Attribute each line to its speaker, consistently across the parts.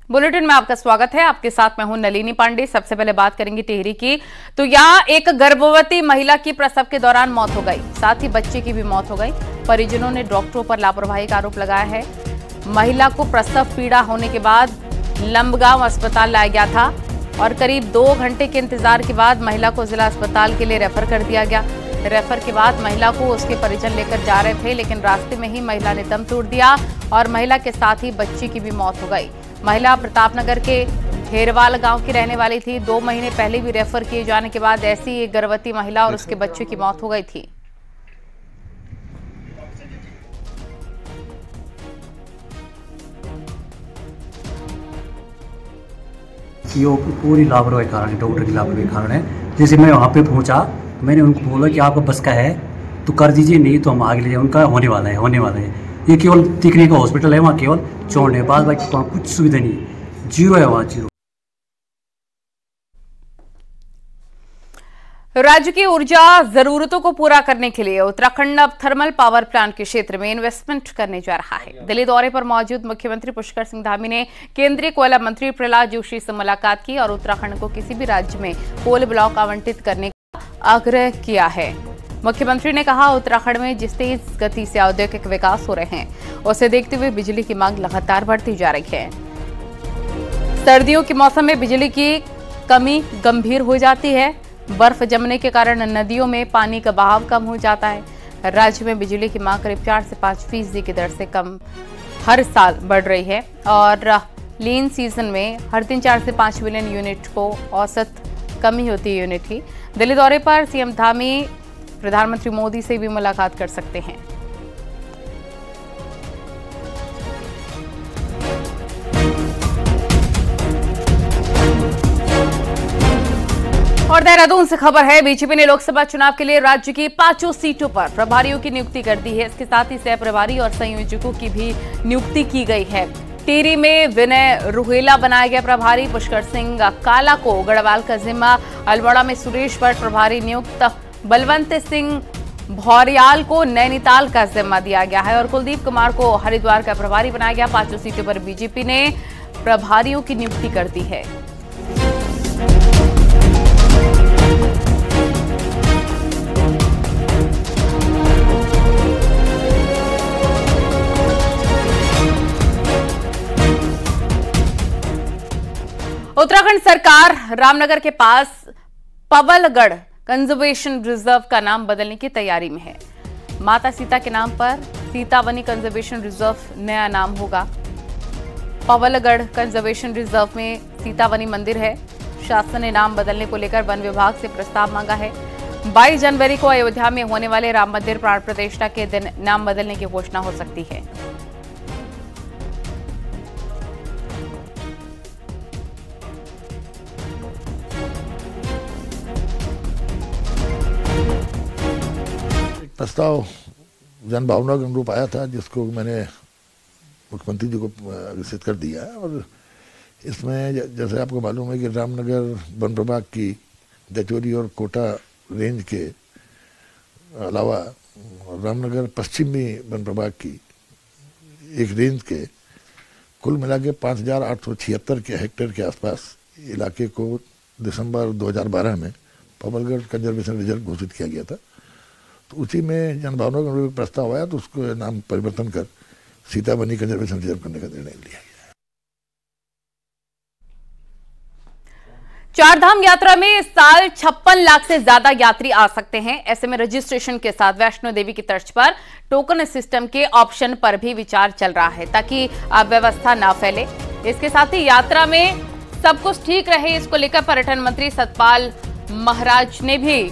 Speaker 1: Bulletin में आपका स्वागत है। आपके साथ मैं हूं नलिनी पांडे। सबसे पहले बात करेंगे टिहरी की। तो यहां एक गर्भवती महिला की प्रसव के दौरान मौत हो गई, साथ ही बच्चे की भी मौत हो गई। परिजनों ने डॉक्टरों पर लापरवाही का आरोप लगाया है। महिला को प्रसव पीड़ा होने के बाद लंबगांव अस्पताल लाया गया था और करीब 2 घंटे के इंतजार के बाद महिला को जिला अस्पताल के लिए रेफर कर दिया गया। रेफर के बाद महिला को उसके परिजन लेकर जा रहे थे, लेकिन रास्ते में ही महिला ने दम तोड़ दिया और महिला के साथ ही बच्ची की भी मौत हो गई। महिला प्रतापनगर के हेरवाल गांव की रहने वाली थी। 2 महीने पहले भी रेफर किए जाने के बाद ऐसी एक गर्भवती महिला और उसके बच्चे की मौत हो गई थी।
Speaker 2: ये पूरी लापरवाही कारण है, डॉक्टर की लापरवाही कारण है। जैसे मैं वहाँ पे पहुँचा, मैंने उनको बोला कि आपका बस का है तो कर दीजिए, नहीं तो हम आगे ले जाए। उनका होने वाला है। ये केवल टिकने का हॉस्पिटल है, वहाँ केवल चौड़ने बाद बाकी वहाँ कुछ सुविधा नहीं है, जीरो है वहाँ, जीरो।
Speaker 1: राज्य की ऊर्जा जरूरतों को पूरा करने के लिए उत्तराखंड अब थर्मल पावर प्लांट के क्षेत्र में इन्वेस्टमेंट करने जा रहा है। दिल्ली दौरे पर मौजूद मुख्यमंत्री पुष्कर सिंह धामी ने केंद्रीय कोयला मंत्री प्रहलाद जोशी से मुलाकात की और उत्तराखंड को किसी भी राज्य में कोल ब्लॉक आवंटित करने का आग्रह किया है। मुख्यमंत्री ने कहा, उत्तराखंड में जिस तेज गति से औद्योगिक विकास हो रहे हैं, उसे देखते हुए बिजली की मांग लगातार बढ़ती जा रही है। सर्दियों के मौसम में बिजली की कमी गंभीर हो जाती है। बर्फ जमने के कारण नदियों में पानी का बहाव कम हो जाता है। राज्य में बिजली की मांग करीब 4 से 5% की दर से कम हर साल बढ़ रही है और लीन सीजन में हर दिन 4 से 5 मिलियन यूनिट को औसत कमी होती है यूनिट की। दिल्ली दौरे पर सीएम धामी प्रधानमंत्री मोदी से भी मुलाकात कर सकते हैं। और देहरादून से खबर है, बीजेपी ने लोकसभा चुनाव के लिए राज्य की 5 सीटों पर प्रभारियों की नियुक्ति कर दी है। इसके साथ ही सह प्रभारी और संयोजकों की भी नियुक्ति की गई है। टिहरी में विनय रुहेला बनाया गया प्रभारी। पुष्कर सिंह काला को गढ़वाल का जिम्मा, अल्मोड़ा में सुरेश भट्ट प्रभारी नियुक्त। बलवंत सिंह भौरियाल को नैनीताल का जिम्मा दिया गया है और कुलदीप कुमार को हरिद्वार का प्रभारी बनाया गया। 5 सीटों पर बीजेपी ने प्रभारियों की नियुक्ति कर दी है। उत्तराखंड सरकार रामनगर के पास पवलगढ़ कंजर्वेशन रिजर्व का नाम बदलने की तैयारी में है। माता सीता के नाम पर सीतावनी कंजर्वेशन रिजर्व नया नाम होगा। पवलगढ़ कंजर्वेशन रिजर्व में सीतावनी मंदिर है। शासन ने नाम बदलने को लेकर वन विभाग से प्रस्ताव मांगा है। 22 जनवरी को अयोध्या में होने वाले राम मंदिर प्राण प्रतिष्ठा के दिन नाम बदलने की घोषणा हो सकती है।
Speaker 3: प्रस्ताव जनभावना के अनुरूप आया था, जिसको मैंने मुख्यमंत्री जी को अग्रसित कर दिया है। और इसमें जैसे आपको मालूम है कि रामनगर वन प्रभाग की दचोरी और कोटा रेंज के अलावा रामनगर पश्चिमी वन प्रभाग की एक रेंज के कुल मिला के 5,876 के हेक्टेयर के आसपास इलाके को दिसंबर 2012 में पवलगढ़ कंजर्वेशन रिजर्व घोषित किया गया था। तो उसी में जनभावना का प्रस्ताव आया तो उसको नाम परिवर्तन कर सीतावनी कंजर्वेशन रिजर्व करने का निर्णय लिया गया।
Speaker 1: चारधाम यात्रा में इस साल 56 लाख से ज्यादा यात्री आ सकते हैं। ऐसे में रजिस्ट्रेशन के साथ वैष्णो देवी की तर्ज पर टोकन सिस्टम के ऑप्शन पर भी विचार चल रहा है, ताकि अव्यवस्था ना फैले। इसके साथ ही यात्रा में सब कुछ ठीक रहे, इसको लेकर पर्यटन मंत्री सतपाल महाराज ने भी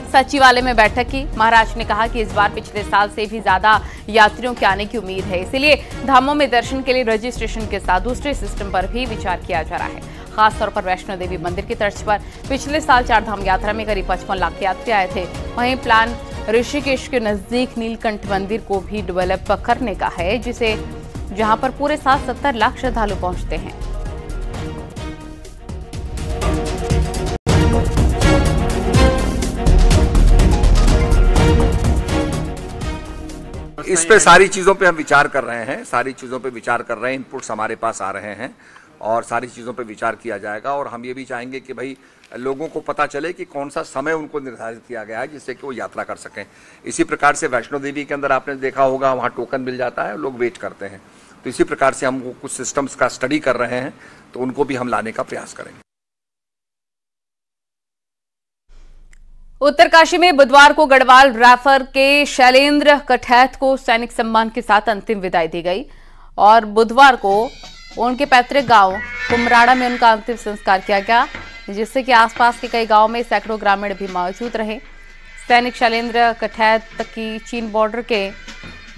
Speaker 1: सचिवालय में बैठक की। महाराज ने कहा कि इस बार पिछले साल से भी ज्यादा यात्रियों के आने की उम्मीद है, इसलिए धामों में दर्शन के लिए रजिस्ट्रेशन के साथ दूसरे सिस्टम पर भी विचार किया जा रहा है। खासतौर पर वैष्णो देवी मंदिर की तर्ज पर पिछले साल चारधाम यात्रा में करीब 55 लाख यात्री आए थे। वहीं प्लान ऋषिकेश के नजदीक नीलकंठ मंदिर को भी डेवलप करने का है, जिसे जहां पर पूरे साल 70 लाख श्रद्धालु पहुंचते हैं।
Speaker 4: इस पे सारी चीज़ों पे हम विचार कर रहे हैं, इनपुट्स हमारे पास आ रहे हैं और सारी चीज़ों पर विचार किया जाएगा। और हम ये भी चाहेंगे कि भाई लोगों को पता चले कि कौन सा समय उनको निर्धारित किया गया है जिससे कि वो यात्रा कर सकें। इसी प्रकार से वैष्णो देवी के अंदर आपने देखा होगा, वहाँ टोकन मिल जाता है, लोग वेट करते हैं। तो इसी प्रकार से हम कुछ सिस्टम्स का स्टडी कर रहे हैं, तो उनको भी हम लाने का प्रयास करेंगे।
Speaker 1: उत्तरकाशी में बुधवार को गढ़वाल रैफर के शैलेंद्र कठैत को सैनिक सम्मान के साथ अंतिम विदाई दी गई और बुधवार को उनके पैतृक गांव कुमराड़ा में उनका अंतिम संस्कार किया गया, जिससे कि आसपास के कई गांवों में सैकड़ों ग्रामीण भी मौजूद रहे। सैनिक शैलेंद्र कठैत की चीन बॉर्डर के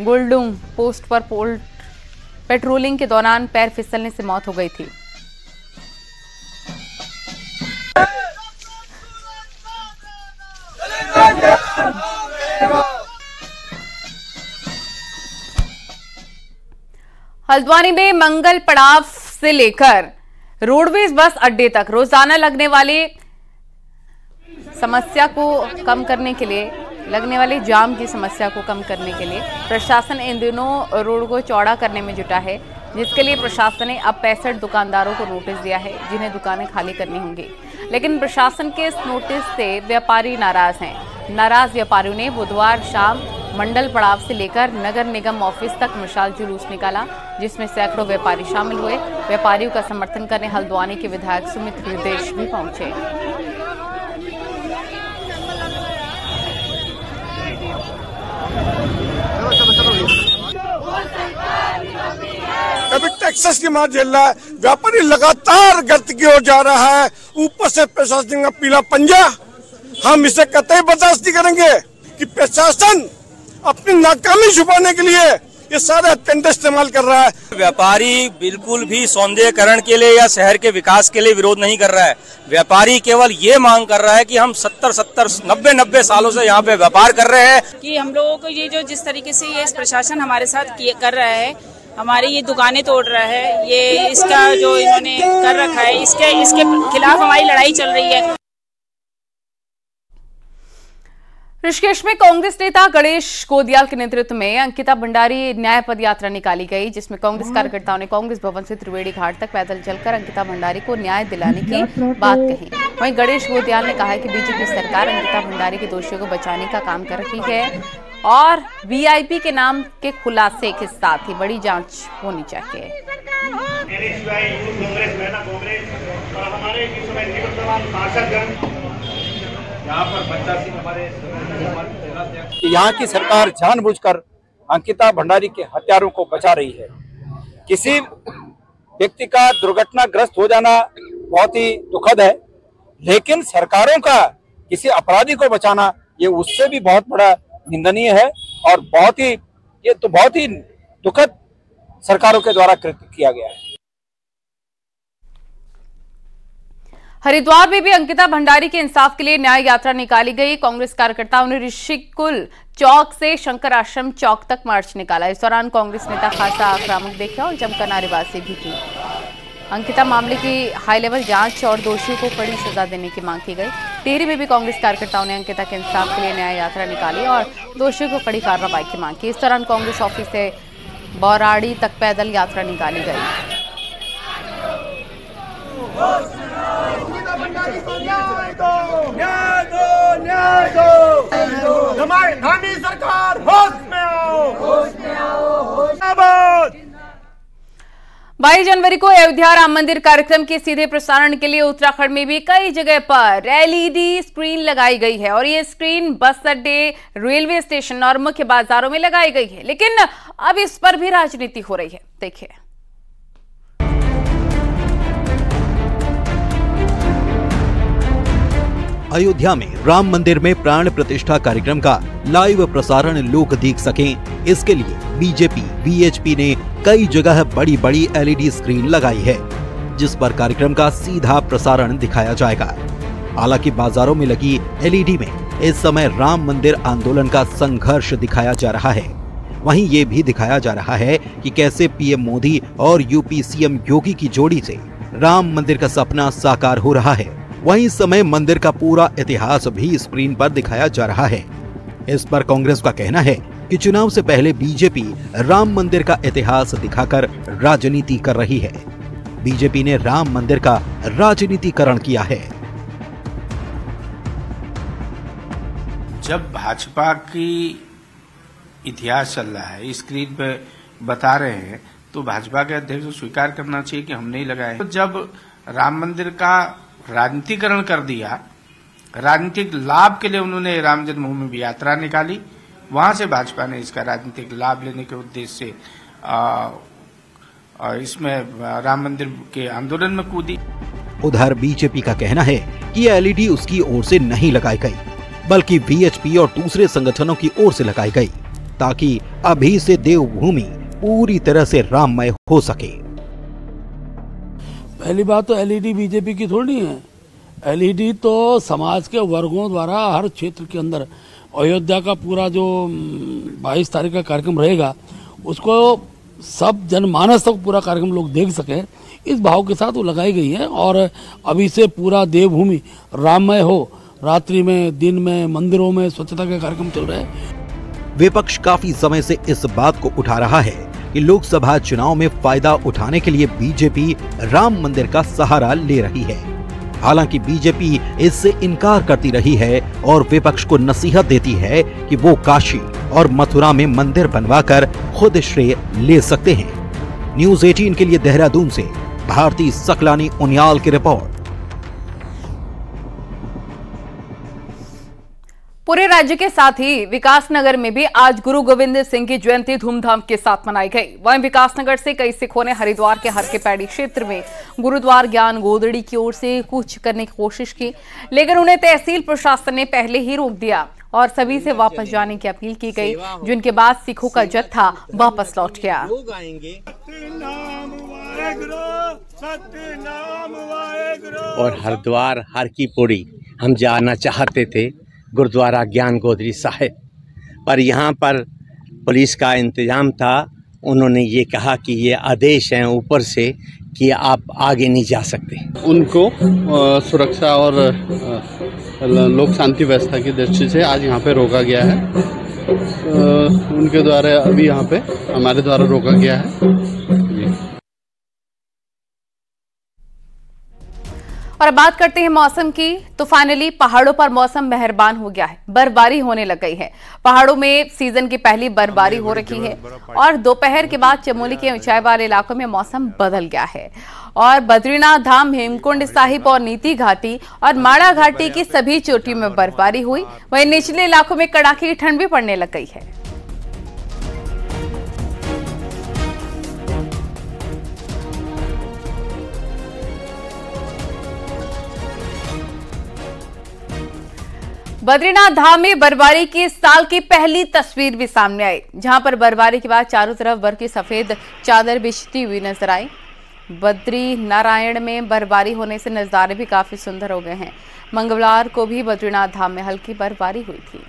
Speaker 1: गुलडुंग पोस्ट पर पेट्रोलिंग के दौरान पैर फिसलने से मौत हो गई थी। हल्द्वानी में मंगल पड़ाव से लेकर रोडवेज बस अड्डे तक रोजाना लगने वाली समस्या को कम करने के लिए, लगने वाले जाम की समस्या को कम करने के लिए प्रशासन इन दिनों रोड को चौड़ा करने में जुटा है, जिसके लिए प्रशासन ने अब 65 दुकानदारों को नोटिस दिया है जिन्हें दुकानें खाली करनी होंगी। लेकिन प्रशासन के इस नोटिस से व्यापारी नाराज हैं। नाराज व्यापारियों ने बुधवार शाम मंडल पड़ाव से लेकर नगर निगम ऑफिस तक मशाल जुलूस निकाला, जिसमें सैकड़ों व्यापारी शामिल हुए। व्यापारियों का समर्थन करने हल्द्वानी के विधायक सुमित हृदयेश भी पहुंचे।
Speaker 5: कभी टैक्सेस की मार झेल रहा है, व्यापारी लगातार गर्त की ओर जा रहा है, ऊपर से प्रशासन का पीला पंजा। हम इसे कतई बर्दाश्त नहीं करेंगे कि प्रशासन अपनी नाकामी छुपाने के लिए ये सारे हथकंडे इस्तेमाल कर रहा है।
Speaker 6: व्यापारी बिल्कुल भी सौंदर्यीकरण के लिए या शहर के विकास के लिए विरोध नहीं कर रहा है। व्यापारी केवल ये मांग कर रहा है कि हम 70-90 सालों से यहाँ पे व्यापार कर रहे हैं
Speaker 7: कि हम लोगों को ये जो जिस तरीके से ये प्रशासन हमारे साथ कर रहा है, हमारी ये दुकानें तोड़ रहा है, ये इसका जो इन्होंने कर रखा है, इसके खिलाफ हमारी लड़ाई चल रही है।
Speaker 1: ऋषिकेश में कांग्रेस नेता गणेश गोदियाल के नेतृत्व में अंकिता भंडारी न्याय पद यात्रा निकाली गई, जिसमें कांग्रेस कार्यकर्ताओं ने कांग्रेस भवन से त्रिवेणी घाट तक पैदल चलकर अंकिता भंडारी को न्याय दिलाने की बात कही। वहीं गणेश गोदियाल ने कहा कि बीजेपी सरकार अंकिता भंडारी के दोषियों को बचाने का काम कर रही है और वीआईपी के नाम के खुलासे के साथ ही बड़ी जांच होनी चाहिए।
Speaker 8: यहाँ की सरकार जानबूझकर अंकिता भंडारी के हत्यारों को बचा रही है। किसी व्यक्ति का दुर्घटनाग्रस्त हो जाना बहुत ही दुखद है, लेकिन सरकारों का किसी अपराधी को बचाना ये उससे भी बहुत बड़ा निंदनीय है और ये तो बहुत ही दुखद सरकारों के द्वारा कृत्य किया गया है।
Speaker 1: हरिद्वार में भी अंकिता भंडारी के इंसाफ के लिए न्याय यात्रा निकाली गई। कांग्रेस कार्यकर्ताओं ने ऋषिकुल चौक से शंकर आश्रम चौक तक मार्च निकाला। इस दौरान कांग्रेस नेता खासा आक्रामक दिखे और जमकर नारेबाजी भी की। अंकिता मामले की हाई लेवल जांच और दोषियों को कड़ी सजा देने की मांग की गई। टिहरी में भी कांग्रेस कार्यकर्ताओं ने अंकिता के इंसाफ के लिए न्याय यात्रा निकाली और दोषियों को कड़ी कार्रवाई की मांग की। इस दौरान कांग्रेस ऑफिस से बौराड़ी तक पैदल यात्रा निकाली गई।
Speaker 5: धामी सरकार होश में आओ।
Speaker 1: 22 जनवरी को अयोध्या राम मंदिर कार्यक्रम के सीधे प्रसारण के लिए उत्तराखंड में भी कई जगह पर एलईडी स्क्रीन लगाई गई है और ये स्क्रीन बस अड्डे, रेलवे स्टेशन और मुख्य बाजारों में लगाई गई है। लेकिन अब इस पर भी राजनीति हो रही है। देखिए।
Speaker 9: अयोध्या में राम मंदिर में प्राण प्रतिष्ठा कार्यक्रम का लाइव प्रसारण लोग देख सकें, इसके लिए बीजेपी वीएचपी ने कई जगह बड़ी बड़ी एलईडी स्क्रीन लगाई है, जिस पर कार्यक्रम का सीधा प्रसारण दिखाया जाएगा। हालांकि बाजारों में लगी एलईडी में इस समय राम मंदिर आंदोलन का संघर्ष दिखाया जा रहा है। वहीं ये भी दिखाया जा रहा है कि कैसे पीएम मोदी और यूपी सीएम योगी की जोड़ी से राम मंदिर का सपना साकार हो रहा है। वहीं इस समय मंदिर का पूरा इतिहास भी स्क्रीन पर दिखाया जा रहा है। इस पर कांग्रेस का कहना है कि चुनाव से पहले बीजेपी राम मंदिर का इतिहास दिखाकर राजनीति कर रही है। बीजेपी ने राम मंदिर का राजनीतिकरण किया है।
Speaker 10: जब भाजपा की इतिहास चल रहा है, स्क्रीन पे बता रहे हैं, तो भाजपा के अध्यक्ष को स्वीकार करना चाहिए कि हम नहीं लगाए। तो जब राम मंदिर का राजनीतिकरण कर दिया, राजनीतिक लाभ के लिए उन्होंने राम जन्मभूमि यात्रा निकाली, वहां से भाजपा ने इसका राजनीतिक लाभ लेने के उद्देश्य से इसमें राम मंदिर के आंदोलन में कूदी।
Speaker 9: उधर बीजेपी का कहना है कि ये एलईडी उसकी ओर से नहीं लगाई गई, बल्कि वीएचपी और दूसरे संगठनों की ओर से लगाई गई, ताकि अभी से देवभूमि पूरी तरह से राममय हो सके।
Speaker 11: पहली बात तो एलईडी बीजेपी की थोड़ी है, एलईडी तो समाज के वर्गों द्वारा हर क्षेत्र के अंदर अयोध्या का पूरा जो 22 तारीख का कार्यक्रम रहेगा, उसको सब जनमानस तक पूरा कार्यक्रम लोग देख सके, इस भाव के साथ वो लगाई गई है। और अभी से पूरा देवभूमि राममय हो, रात्रि में, दिन में, मंदिरों में स्वच्छता के कार्यक्रम चल रहे हैं।
Speaker 9: विपक्ष काफी समय से इस बात को उठा रहा है कि लोकसभा चुनाव में फायदा उठाने के लिए बीजेपी राम मंदिर का सहारा ले रही है। हालांकि बीजेपी इससे इनकार करती रही है और विपक्ष को नसीहत देती है कि वो काशी और मथुरा में मंदिर बनवाकर खुद श्रेय ले सकते हैं। न्यूज़ 18 के लिए देहरादून से भारती सकलानी उनियाल की रिपोर्ट।
Speaker 1: पूरे राज्य के साथ ही विकासनगर में भी आज गुरु गोविंद सिंह की जयंती धूमधाम के साथ मनाई गई। वहीं विकासनगर से कई सिखों ने हरिद्वार के हर के पैड़ी क्षेत्र में गुरुद्वार ज्ञान गोदड़ी की ओर से कूच करने की कोशिश की, लेकिन उन्हें तहसील प्रशासन ने पहले ही रोक दिया और सभी से वापस जाने की अपील की गई, जिनके बाद सिखों का जत्था वापस लौट गया।
Speaker 12: और हरिद्वार हर की पौड़ी हम जाना चाहते थे, गुरुद्वारा ज्ञान गोदड़ी साहिब, पर यहाँ पर पुलिस का इंतजाम था। उन्होंने ये कहा कि ये आदेश हैं ऊपर से कि आप आगे नहीं जा सकते।
Speaker 13: उनको सुरक्षा और लोक शांति व्यवस्था की दृष्टि से आज यहाँ पे रोका गया है। उनके द्वारा अभी यहाँ पे हमारे द्वारा रोका गया है।
Speaker 1: और अब बात करते हैं मौसम की, तो फाइनली पहाड़ों पर मौसम मेहरबान हो गया है, बर्फबारी होने लग गई है। पहाड़ों में सीजन की पहली बर्फबारी हो रही है और दोपहर के बाद चमोली के ऊंचाई वाले इलाकों में मौसम बदल गया है और बद्रीनाथ धाम, हेमकुंड साहिब और नीति घाटी और माड़ा घाटी की सभी चोटियों में बर्फबारी हुई। वहीं निचले इलाकों में कड़ाके की ठंड भी पड़ने लग गई है। बद्रीनाथ धाम में बर्फबारी की इस साल की पहली तस्वीर भी सामने आई, जहां पर बर्फबारी के बाद चारों तरफ बर्फ की सफेद चादर बिछती हुई नजर आई। बद्री नारायण में बर्फबारी होने से नजारे भी काफी सुंदर हो गए हैं। मंगलवार को भी बद्रीनाथ धाम में हल्की बर्फबारी हुई थी।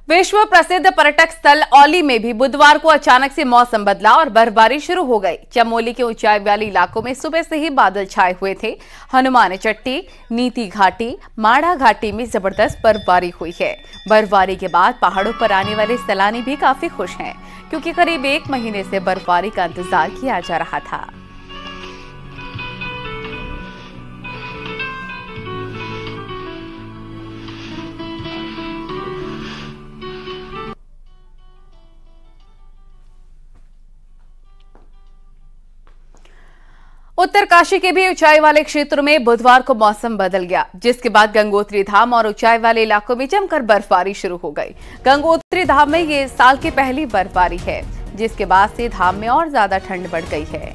Speaker 1: विश्व प्रसिद्ध पर्यटक स्थल औली में भी बुधवार को अचानक से मौसम बदला और बर्फबारी शुरू हो गई। चमोली के ऊंचाई वाले इलाकों में सुबह से ही बादल छाए हुए थे। हनुमान चट्टी, नीति घाटी, माड़ा घाटी में जबरदस्त बर्फबारी हुई है। बर्फबारी के बाद पहाड़ों पर आने वाले सैलानी भी काफी खुश हैं, क्योंकि करीब 1 महीने से बर्फबारी का इंतजार किया जा रहा था। उत्तरकाशी के भी ऊंचाई वाले क्षेत्रों में बुधवार को मौसम बदल गया, जिसके बाद गंगोत्री धाम और ऊंचाई वाले इलाकों में जमकर बर्फबारी शुरू हो गई। गंगोत्री धाम में ये साल की पहली बर्फबारी है, जिसके बाद से धाम में और ज्यादा ठंड बढ़ गई है।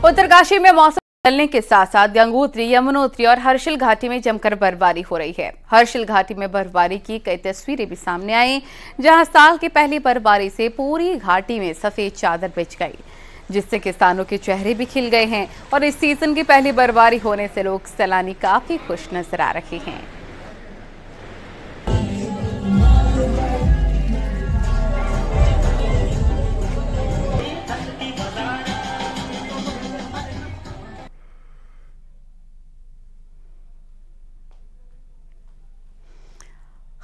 Speaker 1: उत्तरकाशी में मौसम बदलने के साथ साथ गंगोत्री, यमुनोत्री और हर्षिल घाटी में जमकर बर्फबारी हो रही है। हर्षिल घाटी में बर्फबारी की कई तस्वीरें भी सामने आई, जहां साल की पहली बर्फबारी से पूरी घाटी में सफेद चादर बिछ गई, जिससे किसानों के चेहरे भी खिल गए हैं और इस सीजन की पहली बर्फबारी होने से लोग सैलानी काफी खुश नजर आ रहे हैं।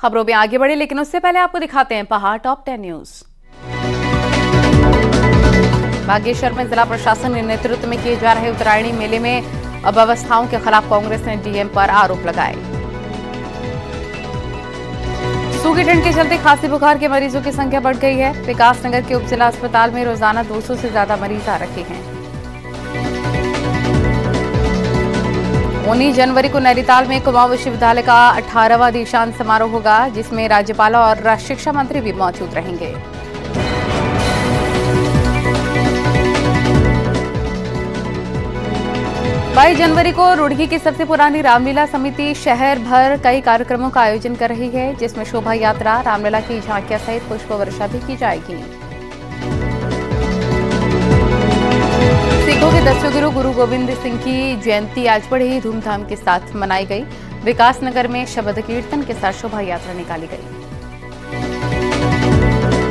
Speaker 1: खबरों में आगे बढ़े, लेकिन उससे पहले आपको दिखाते हैं पहाड़ टॉप 10 न्यूज। बागेश्वर में जिला प्रशासन के नेतृत्व में किए जा रहे उत्तरायणी मेले में अव्यवस्थाओं के खिलाफ कांग्रेस ने डीएम पर आरोप लगाए। सूखी ठंड के चलते खांसी बुखार के मरीजों की संख्या बढ़ गई है। विकासनगर के उपजिला अस्पताल में रोजाना 200 से ज्यादा मरीज आ रहे हैं। 19 जनवरी को नैनीताल में कुमाऊं विश्वविद्यालय का 18वां दीक्षांत समारोह होगा, जिसमें राज्यपाल और शिक्षा मंत्री भी मौजूद रहेंगे। 22 जनवरी को रुड़की की सबसे पुरानी रामलीला समिति शहर भर कई कार्यक्रमों का आयोजन कर रही है, जिसमें शोभा यात्रा, रामलीला की झांकियां सहित पुष्प वर्षा भी की जाएगी। सिखों के 10वें गुरु गुरु गोविंद सिंह की जयंती आज बड़े ही धूमधाम के साथ मनाई गई। विकासनगर में शबद कीर्तन के साथ शोभा यात्रा निकाली गई।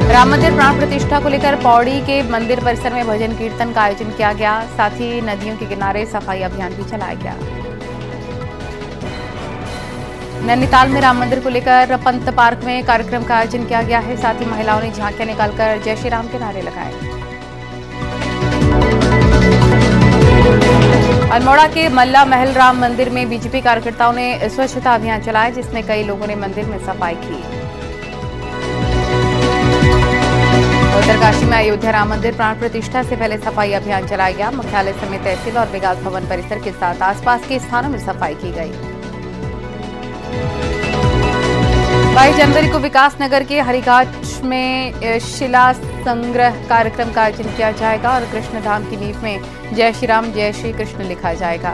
Speaker 1: राम मंदिर प्राण प्रतिष्ठा को लेकर पौड़ी के मंदिर परिसर में भजन कीर्तन का आयोजन किया गया। साथ ही नदियों के किनारे सफाई अभियान भी चलाया गया। नैनीताल में राम मंदिर को लेकर पंत पार्क में कार्यक्रम का आयोजन किया गया है। साथ ही महिलाओं ने झांकियां निकालकर जय श्री राम के नारे लगाए। अल्मोड़ा के मल्ला महल राम मंदिर में बीजेपी कार्यकर्ताओं ने स्वच्छता अभियान चलाया, जिसमें कई लोगों ने मंदिर में सफाई की। उत्तरकाशी में अयोध्या राम मंदिर प्राण प्रतिष्ठा से पहले सफाई अभियान चलाया गया। मुख्यालय समेत तहसील और विकास भवन परिसर के साथ आसपास के स्थानों में सफाई की गई। 22 जनवरी को विकासनगर के हरिघाट में शिला संग्रह कार्यक्रम का आयोजन किया जाएगा और कृष्णधाम की नींव में जय श्री राम जय श्री कृष्ण लिखा जाएगा।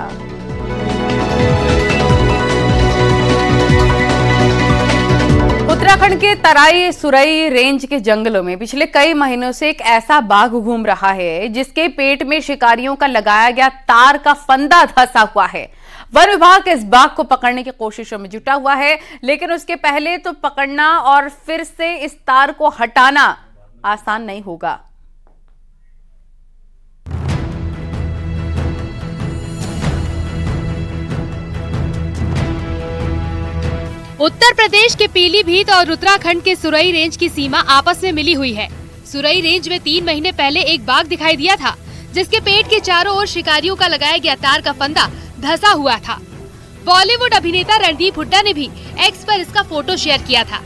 Speaker 1: उत्तराखंड के तराई सुरई रेंज के जंगलों में पिछले कई महीनों से एक ऐसा बाघ घूम रहा है, जिसके पेट में शिकारियों का लगाया गया तार का फंदा धंसा हुआ है। वन विभाग इस बाघ को पकड़ने की कोशिशों में जुटा हुआ है, लेकिन उसके पहले तो पकड़ना और फिर से इस तार को हटाना आसान नहीं होगा।
Speaker 14: उत्तर प्रदेश के पीलीभीत और उत्तराखंड के सुरई रेंज की सीमा आपस में मिली हुई है। सुरई रेंज में 3 महीने पहले एक बाघ दिखाई दिया था, जिसके पेट के चारों ओर शिकारियों का लगाया गया तार का फंदा धंसा हुआ था। बॉलीवुड अभिनेता रणदीप हुड्डा ने भी एक्स पर इसका फोटो शेयर किया था।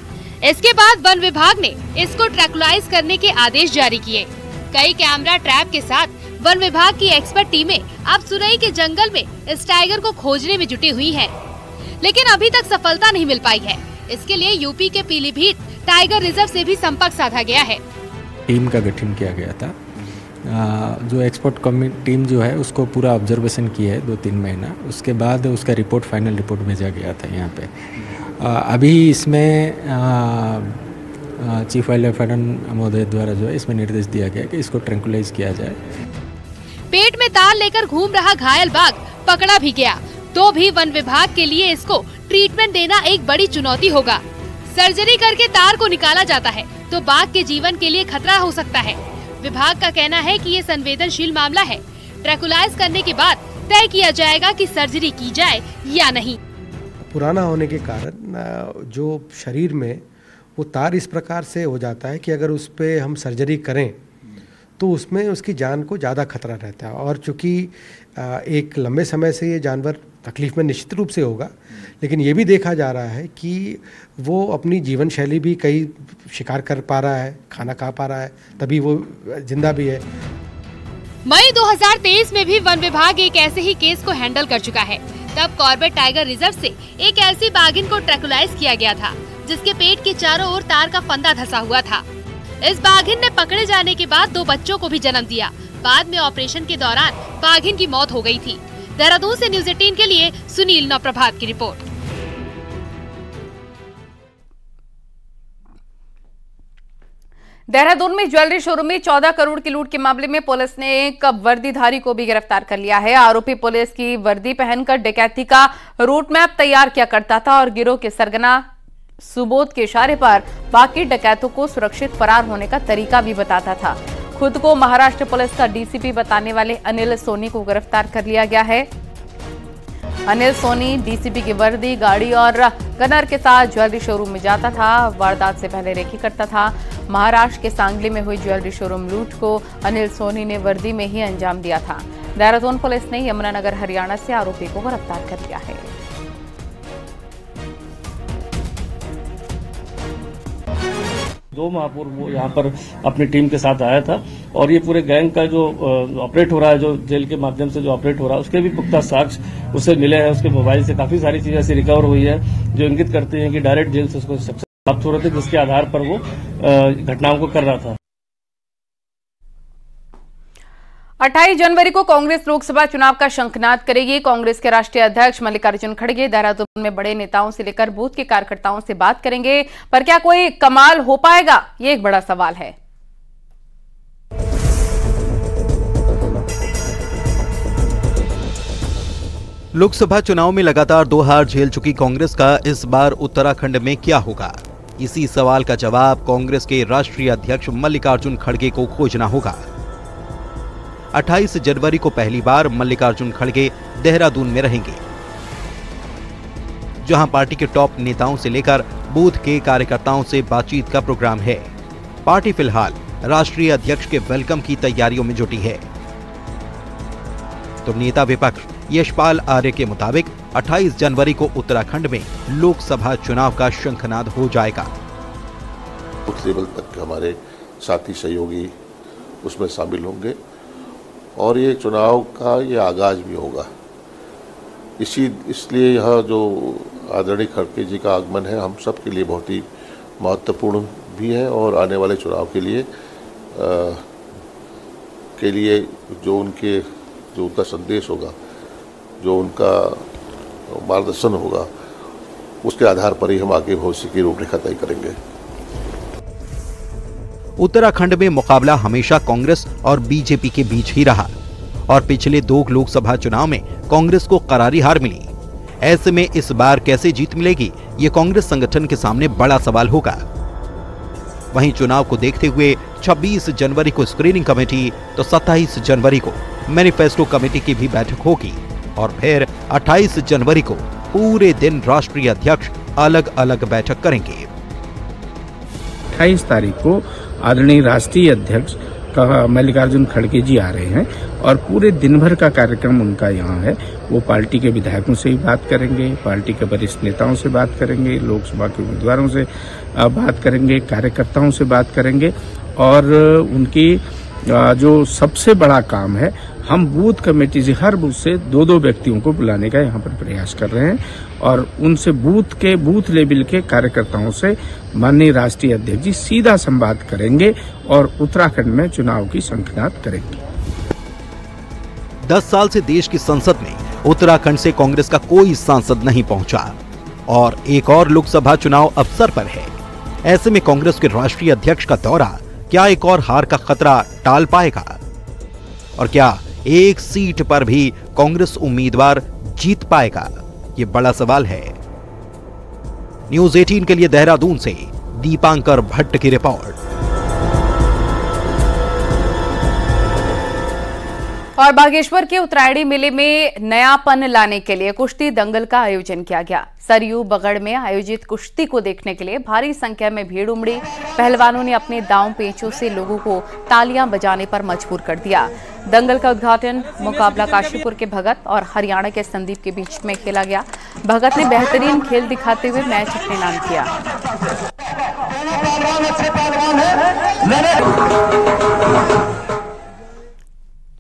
Speaker 14: इसके बाद वन विभाग ने इसको ट्रैकुलाइज करने के आदेश जारी किए। कई कैमरा ट्रैप के साथ वन विभाग की एक्सपर्ट टीमें अब सुरई के जंगल में इस टाइगर को खोजने में जुटी हुई है, लेकिन अभी तक सफलता नहीं मिल पाई है। इसके लिए यूपी के पीलीभीत टाइगर रिजर्व से भी संपर्क साधा गया है।
Speaker 15: टीम का गठन किया गया था, जो एक्सपर्ट टीम जो है उसको पूरा ऑब्जर्वेशन की है 2-3 महीना। उसके बाद उसका रिपोर्ट फाइनल रिपोर्ट भेजा गया था यहाँ पे। अभी इसमें चीफ वाइल्ड लाइफ वार्डन महोदय द्वारा जो है इसमें निर्देश दिया गया कि इसको ट्रैंकुलाइज किया जाए।
Speaker 14: पेट में तार लेकर घूम रहा घायल बाघ पकड़ा भी गया तो भी वन विभाग के लिए इसको ट्रीटमेंट देना एक बड़ी चुनौती होगा। सर्जरी करके तार को निकाला जाता है तो बाघ के जीवन के लिए खतरा हो सकता है। विभाग का कहना है कि ये संवेदनशील मामला है। ट्रैकुलाइज करने के बाद तय किया जाएगा कि सर्जरी की जाए या नहीं।
Speaker 16: पुराना होने के कारण जो शरीर में वो तार इस प्रकार से हो जाता है कि अगर उस पे हम सर्जरी करें तो उसमें उसकी जान को ज़्यादा खतरा रहता है। और चूँकि एक लंबे समय से ये जानवर तकलीफ में निश्चित रूप से होगा, लेकिन ये भी देखा जा रहा है कि वो अपनी जीवन शैली भी कई शिकार कर पा रहा है, खाना खा पा रहा है, तभी वो जिंदा भी है।
Speaker 14: मई 2023 में भी वन विभाग एक ऐसे ही केस को हैंडल कर चुका है। तब कॉर्बेट टाइगर रिजर्व से एक ऐसी बाघिन को ट्रैकुलाइज किया गया था, जिसके पेट के चारों ओर तार का फंदा धंसा हुआ था। इस बाघिन ने पकड़े जाने के बाद 2 बच्चों को भी जन्म दिया। बाद में ऑपरेशन के दौरान बाघिन की मौत हो गई थी। देहरादून से न्यूज़ 18 के लिए सुनील नवप्रभात की रिपोर्ट।
Speaker 1: देहरादून में ज्वेलरी शोरूम में 14 करोड़ की लूट के मामले में पुलिस ने एक वर्दीधारी को भी गिरफ्तार कर लिया है। आरोपी पुलिस की वर्दी पहनकर डकैती का रूट मैप तैयार किया करता था और गिरोह के सरगना सुबोध के इशारे पर बाकी डकैतों को सुरक्षित फरार होने का तरीका भी बताता था। खुद को महाराष्ट्र पुलिस का डीसीपी बताने वाले अनिल सोनी को गिरफ्तार कर लिया गया है। अनिल सोनी डीसीपी की वर्दी, गाड़ी और गनर के साथ ज्वेलरी शोरूम में जाता था। वारदात से पहले रेकी करता था। महाराष्ट्र के सांगली में हुई ज्वेलरी शोरूम लूट को अनिल सोनी ने वर्दी में ही अंजाम दिया था। देहरादून पुलिस ने यमुनानगर हरियाणा से आरोपी को गिरफ्तार कर लिया है।
Speaker 17: दो माह पूर्व वो यहाँ पर अपनी टीम के साथ आया था और ये पूरे गैंग का जो ऑपरेट हो रहा है, जो जेल के माध्यम से जो ऑपरेट हो रहा है, उसके भी पुख्ता साक्ष्य उससे मिले हैं। उसके मोबाइल से काफी सारी चीजें ऐसी रिकवर हुई है जो इंगित करती हैं कि डायरेक्ट जेल से उसको सक्सेस प्राप्त हो रहे थे, जिसके आधार पर वो घटनाओं को कर रहा था।
Speaker 1: 28 जनवरी को कांग्रेस लोकसभा चुनाव का शंखनाद करेगी। कांग्रेस के राष्ट्रीय अध्यक्ष मल्लिकार्जुन खड़गे देहरादून में बड़े नेताओं से लेकर बूथ के कार्यकर्ताओं से बात करेंगे, पर क्या कोई कमाल हो पाएगा, ये एक बड़ा सवाल है।
Speaker 9: लोकसभा चुनाव में लगातार 2 हार झेल चुकी कांग्रेस का इस बार उत्तराखंड में क्या होगा? इसी सवाल का जवाब कांग्रेस के राष्ट्रीय अध्यक्ष मल्लिकार्जुन खड़गे को खोजना होगा। 28 जनवरी को पहली बार मल्लिकार्जुन खड़गे देहरादून में रहेंगे, जहां पार्टी के टॉप नेताओं से लेकर बूथ के कार्यकर्ताओं से बातचीत का प्रोग्राम है। पार्टी फिलहाल राष्ट्रीय अध्यक्ष के वेलकम की तैयारियों में जुटी है। तो नेता विपक्ष यशपाल आर्य के मुताबिक 28 जनवरी को उत्तराखंड में लोकसभा चुनाव का शंखनाद हो जाएगा।
Speaker 3: उस लेवल तक हमारे साथी सहयोगी उसमें शामिल होंगे और ये चुनाव का ये आगाज भी होगा। इसलिए यह जो आदरणीय खड़गे जी का आगमन है हम सब के लिए बहुत ही महत्वपूर्ण भी है और आने वाले चुनाव के लिए जो उनका संदेश होगा, जो उनका मार्गदर्शन होगा, उसके आधार पर ही हम आगे भविष्य की रूपरेखा तय करेंगे।
Speaker 9: उत्तराखंड में मुकाबला हमेशा कांग्रेस और बीजेपी के बीच ही रहा और पिछले 2 लोकसभा चुनाव में कांग्रेस को करारी हार मिली। ऐसे में इस बार कैसे जीत मिलेगी, ये कांग्रेस संगठन के सामने बड़ा सवाल होगा। वहीं चुनाव को देखते हुए 26 जनवरी को स्क्रीनिंग कमेटी तो 27 जनवरी को मैनिफेस्टो कमेटी की भी बैठक होगी और फिर 28 जनवरी को पूरे दिन राष्ट्रीय अध्यक्ष अलग अलग बैठक करेंगे।
Speaker 10: 28 तारीख को आदरणीय राष्ट्रीय अध्यक्ष मल्लिकार्जुन खड़गे जी आ रहे हैं और पूरे दिन भर का कार्यक्रम उनका यहाँ है। वो पार्टी के विधायकों से भी बात करेंगे, पार्टी के वरिष्ठ नेताओं से बात करेंगे, लोकसभा के उम्मीदवारों से बात करेंगे, कार्यकर्ताओं से बात करेंगे और उनकी जो सबसे बड़ा काम है, हम बूथ कमेटी से हर बूथ से 2-2 व्यक्तियों को बुलाने का यहाँ पर प्रयास कर रहे हैं और उनसे बूथ लेवल के कार्यकर्ताओं से माननीय राष्ट्रीय अध्यक्ष जी सीधा संवाद करेंगे और उत्तराखंड में चुनाव की शंखनाद करेंगे।
Speaker 9: 10 साल से देश की संसद में उत्तराखंड से कांग्रेस का कोई सांसद नहीं पहुंचा और एक और लोकसभा चुनाव अवसर पर है। ऐसे में कांग्रेस के राष्ट्रीय अध्यक्ष का दौरा क्या एक और हार का खतरा टाल पाएगा और क्या एक सीट पर भी कांग्रेस उम्मीदवार जीत पाएगा, ये बड़ा सवाल है। न्यूज़ 18 के लिए देहरादून से दीपांकर भट्ट की रिपोर्ट।
Speaker 1: और बागेश्वर के उत्तरायणी मेले में नयापन लाने के लिए कुश्ती दंगल का आयोजन किया गया। सरयू बगड़ में आयोजित कुश्ती को देखने के लिए भारी संख्या में भीड़ उमड़ी। पहलवानों ने अपने दांव पेंचों से लोगों को तालियां बजाने पर मजबूर कर दिया। दंगल का उद्घाटन मुकाबला काशीपुर के भगत और हरियाणा के संदीप के बीच में खेला गया। भगत ने बेहतरीन खेल दिखाते हुए मैच अपने नाम किया।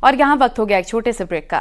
Speaker 1: और यहाँ वक्त हो गया एक छोटे से ब्रेक का।